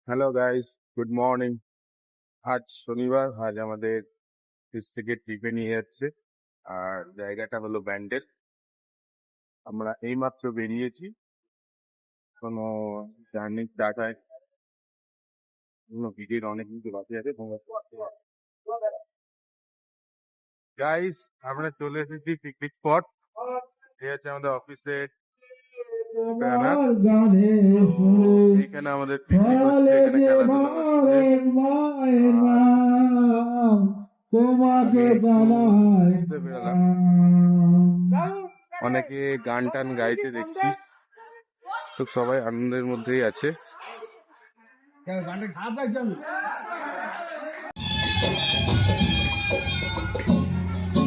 Hello guys, good morning. আজ শনিবার, আজ আমাদের অফিস থেকে ট্রিপে নিয়ে যাচ্ছে। আর জায়গাটা হলো ব্যান্ডেল। আমরা এইমাত্র বেরিয়েছি, কোনো জার্নি স্টার্ট হয় ভিডিওর অনেক কিছু বাকি আছে। গাইস, আমরা চলে এসেছি পিকনিক স্পট। এই হচ্ছে আমাদের অফিসের ব্যানার। এখানে আমাদের পিকনিক হচ্ছে, এখানে খেলাধুলা হচ্ছে। আগে একটু ঘুরতে বেরোলাম। অনেকে গান টান গাইতে দেখছি, তো সবাই আনন্দের মধ্যেই আছে।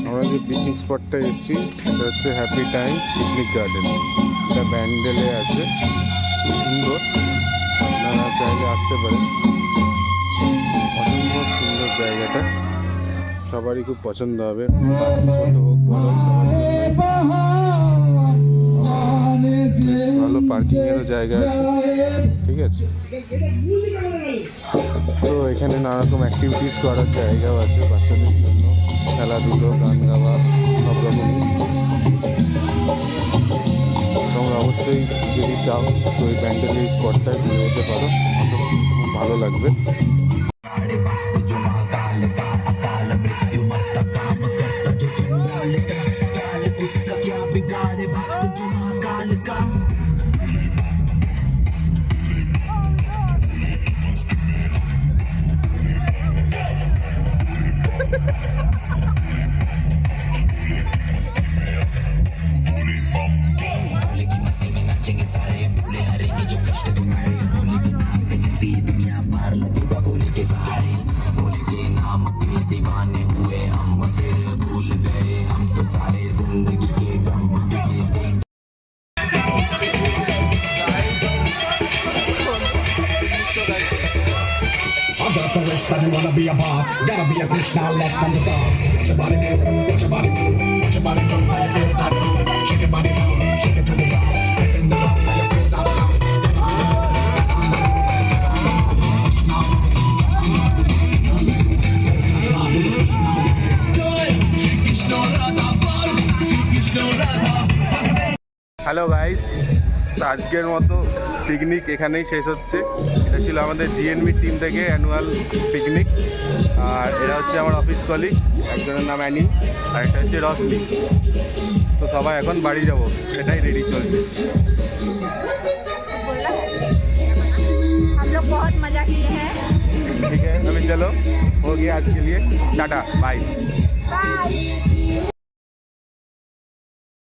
আমরা যে পিকনিক স্পটটা এসেছি এটা হচ্ছে হ্যাপি টাইম পিকনিক গার্ডেন। এটা ব্যান্ডেলে আছে, খুব সুন্দর। আপনারা চাইলে আসতে পারেন। অসম্ভব সুন্দর জায়গাটা, সবারই খুব পছন্দ হবে। ছোট হোক বড় হোক, সবার জন্যই ভালো পার্কিং এরও জায়গা আছে, ঠিক আছে। তো এখানে নানা রকম অ্যাক্টিভিটিস করার জায়গাও আছে বাচ্চাদের জন্য, খেলাধুলো, গান গাওয়া, সব রকমই। তোমরা অবশ্যই যদি চাও তো এই ব্যান্ডেল এই স্পটটায় ঘুরে যেতে পারো, খুব ভালো লাগবে। I got a wish that you wanna be a boss. Gotta be a fish now, let's understand. Watch your body move, watch your body move, watch your body move, how you feel that move. Shake your body down, shake it to the ground. Get in the ground, how you feel that sound. Hello guys, আজকের মতো picnic এখানেই শেষ হচ্ছে। এটা ছিল আমাদের GNB team থেকে annual picnic. আর এরা হচ্ছে আমার অফিস কলিগ, একজনের নাম অ্যানি আর একটা হচ্ছে রসলি। তো সবাই এখন বাড়ি যাব, সেটাই রেডি চলছে। हम लोग बहुत मजा किए हैं। ठीक है, अभी चलो, हो गया आज के लिए, टाटा बाय।